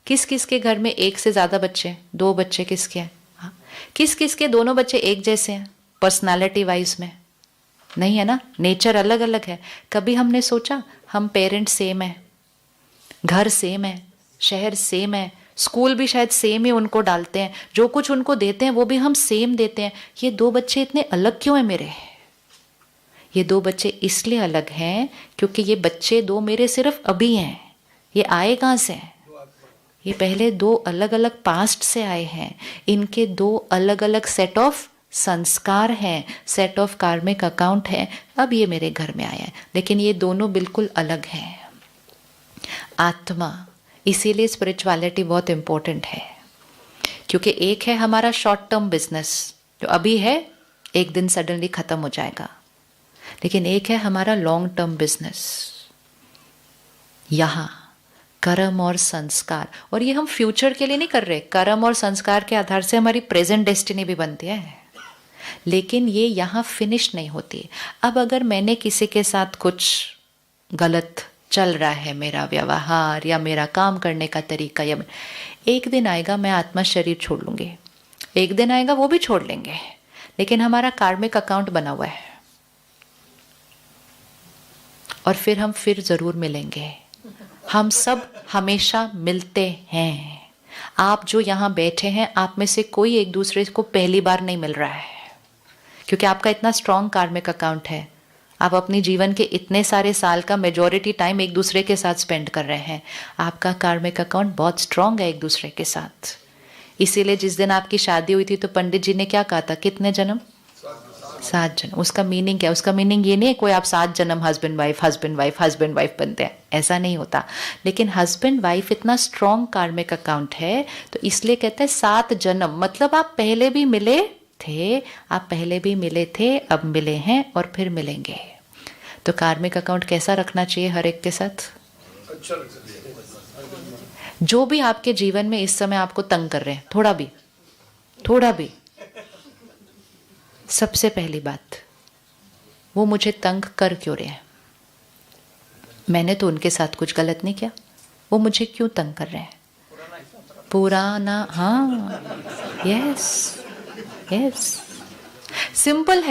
किस किस के घर में एक से ज्यादा बच्चे हैं? 2 बच्चे किसके हैं? हाँ। किस किस के दोनों बच्चे एक जैसे हैं पर्सनालिटी वाइज में? नहीं है ना, नेचर अलग अलग है। कभी हमने सोचा हम पेरेंट्स सेम है, घर सेम है, शहर सेम है, स्कूल भी शायद सेम ही उनको डालते हैं, जो कुछ उनको देते हैं वो भी हम सेम देते हैं, ये 2 बच्चे इतने अलग क्यों हैं मेरे? ये 2 बच्चे इसलिए अलग हैं क्योंकि ये बच्चे 2 मेरे सिर्फ अभी हैं। ये आए कहाँ से हैं? ये पहले 2 अलग अलग पास्ट से आए हैं। इनके 2 अलग अलग सेट ऑफ संस्कार हैं, सेट ऑफ कार्मिक अकाउंट है। अब ये मेरे घर में आया है, लेकिन ये दोनों बिल्कुल अलग हैं। आत्मा, इसीलिए स्पिरिचुअलिटी बहुत इंपॉर्टेंट है, क्योंकि एक है हमारा शॉर्ट टर्म बिजनेस जो अभी है, एक दिन सडनली खत्म हो जाएगा, लेकिन एक है हमारा लॉन्ग टर्म बिजनेस। यहाँ कर्म और संस्कार, और ये हम फ्यूचर के लिए नहीं कर रहे, कर्म और संस्कार के आधार से हमारी प्रेजेंट डेस्टिनी भी बनती है, लेकिन ये यहाँ फिनिश नहीं होती। अब अगर मैंने किसी के साथ कुछ गलत चल रहा है, मेरा व्यवहार या मेरा काम करने का तरीका, या एक दिन आएगा मैं आत्मा शरीर छोड़ लूंगी, एक दिन आएगा वो भी छोड़ लेंगे, लेकिन हमारा कार्मिक अकाउंट बना हुआ है और फिर हम फिर जरूर मिलेंगे। हम सब हमेशा मिलते हैं। आप जो यहाँ बैठे हैं, आप में से कोई एक दूसरे को पहली बार नहीं मिल रहा है, क्योंकि आपका इतना स्ट्रॉन्ग कार्मिक अकाउंट है। आप अपनी जीवन के इतने सारे साल का मेजॉरिटी टाइम एक दूसरे के साथ स्पेंड कर रहे हैं। आपका कार्मिक अकाउंट बहुत स्ट्रॉन्ग है एक दूसरे के साथ। इसीलिए जिस दिन आपकी शादी हुई थी तो पंडित जी ने क्या कहा था, कितने जन्म? 7 जन्म। उसका मीनिंग क्या? उसका मीनिंग ये नहीं है कोई आप 7 जन्म हस्बैंड वाइफ बनते हैं, ऐसा नहीं होता। लेकिन हस्बैंड वाइफ इतना स्ट्रॉन्ग कार्मिक अकाउंट है, तो इसलिए कहते हैं 7 जन्म, मतलब आप पहले भी मिले थे, आप पहले भी मिले थे, अब मिले हैं और फिर मिलेंगे। तो कार्मिक अकाउंट कैसा रखना चाहिए हर एक के साथ? अच्छा रखना चाहिए। जो भी आपके जीवन में इस समय आपको तंग कर रहे हैं, थोड़ा भी, सबसे पहली बात, वो मुझे तंग कर क्यों रहे हैं? मैंने तो उनके साथ कुछ गलत नहीं किया, वो मुझे क्यों तंग कर रहे हैं? पुराना, हाँ, यस, सिंपल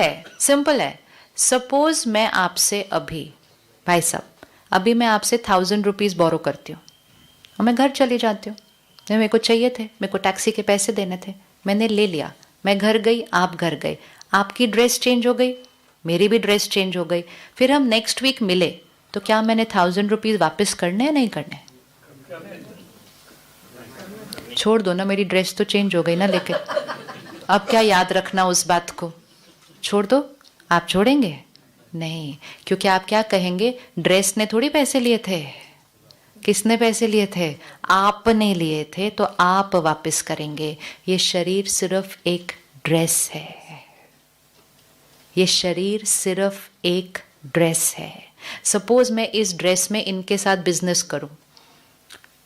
है। सपोज मैं आपसे अभी, भाई साहब, अभी मैं आपसे 1000 रुपीज़ बोरो करती हूँ और मैं घर चली जाती हूँ। मेरे को चाहिए थे, मेरे को टैक्सी के पैसे देने थे, मैंने ले लिया, मैं घर गई, आप घर गए, आपकी ड्रेस चेंज हो गई, मेरी भी ड्रेस चेंज हो गई, फिर हम नेक्स्ट वीक मिले, तो क्या मैंने 1000 रुपीज़ वापस करने या नहीं करने? छोड़ दो ना, मेरी ड्रेस तो चेंज हो गई ना, लेकिन अब क्या याद रखना उस बात को? छोड़ दो। आप छोड़ेंगे? नहीं, क्योंकि आप क्या कहेंगे, ड्रेस ने थोड़ी पैसे लिए थे। किसने पैसे लिए थे? आपने लिए थे, तो आप वापस करेंगे। ये शरीर सिर्फ एक ड्रेस है, ये शरीर सिर्फ एक ड्रेस है। सपोज मैं इस ड्रेस में इनके साथ बिजनेस करूं,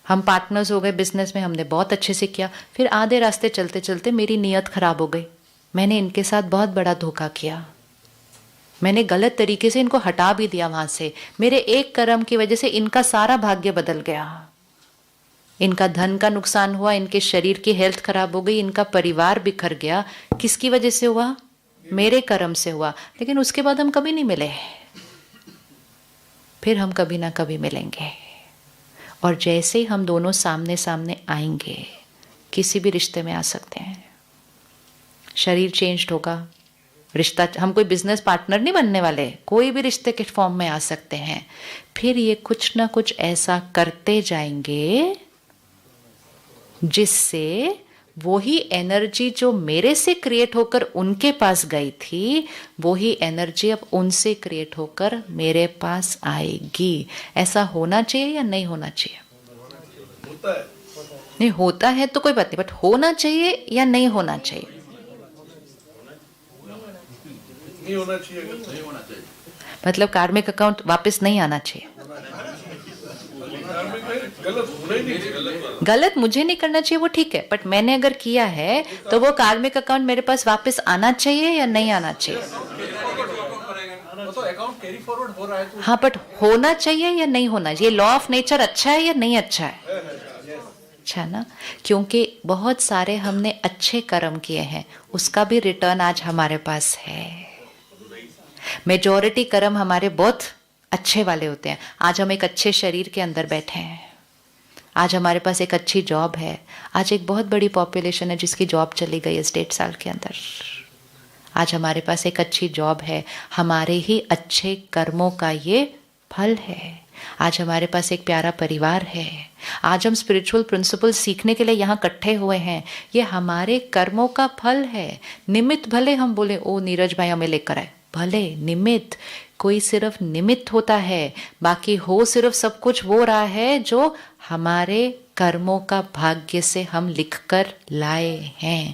हम पार्टनर्स हो गए बिजनेस में, हमने बहुत अच्छे से किया, फिर आधे रास्ते चलते चलते मेरी नीयत खराब हो गई, मैंने इनके साथ बहुत बड़ा धोखा किया, मैंने गलत तरीके से इनको हटा भी दिया वहां से, मेरे एक कर्म की वजह से इनका सारा भाग्य बदल गया, इनका धन का नुकसान हुआ, इनके शरीर की हेल्थ खराब हो गई, इनका परिवार बिखर गया। किसकी वजह से हुआ? मेरे कर्म से हुआ। लेकिन उसके बाद हम कभी नहीं मिले, फिर हम कभी ना कभी मिलेंगे। और जैसे ही हम दोनों सामने सामने आएंगे, किसी भी रिश्ते में आ सकते हैं, शरीर चेंज होगा, रिश्ता, हम कोई बिजनेस पार्टनर नहीं बनने वाले, कोई भी रिश्ते के फॉर्म में आ सकते हैं। फिर ये कुछ ना कुछ ऐसा करते जाएंगे जिससे वही एनर्जी जो मेरे से क्रिएट होकर उनके पास गई थी, वही एनर्जी अब उनसे क्रिएट होकर मेरे पास आएगी। ऐसा होना चाहिए या नहीं होना चाहिए? होता है। नहीं होता है तो कोई बात नहीं, बट होना चाहिए या नहीं होना चाहिए? नहीं होना चाहिए। नहीं होना चाहिए मतलब कार्मिक अकाउंट वापस नहीं आना चाहिए। गलत मुझे नहीं करना चाहिए, वो ठीक है, बट मैंने अगर किया है तो वो कार्मिक अकाउंट मेरे पास वापस आना चाहिए या नहीं आना चाहिए? हाँ, बट होना चाहिए या नहीं होना चाहिए? लॉ ऑफ नेचर अच्छा है या नहीं अच्छा है? अच्छा ना, क्योंकि बहुत सारे हमने अच्छे कर्म किए हैं, उसका भी रिटर्न आज हमारे पास है। मेजॉरिटी कर्म हमारे बहुत अच्छे वाले होते हैं। आज हम एक अच्छे शरीर के अंदर बैठे हैं, आज हमारे पास एक अच्छी जॉब है। आज एक बहुत बड़ी पॉपुलेशन है जिसकी जॉब चली गई इस 1.5 साल के अंदर। आज हमारे पास एक अच्छी जॉब है, हमारे ही अच्छे कर्मों का ये फल है। आज हमारे पास एक प्यारा परिवार है। आज हम स्पिरिचुअल प्रिंसिपल सीखने के लिए यहाँ इकट्ठे हुए हैं, ये हमारे कर्मों का फल है। निमित्त भले हम बोले ओ नीरज भाई हमें लेकर आए, भले निमित्त, कोई सिर्फ निमित्त होता है, बाकी हो सिर्फ सब कुछ वो रहा है जो हमारे कर्मों का भाग्य से हम लिखकर लाए हैं।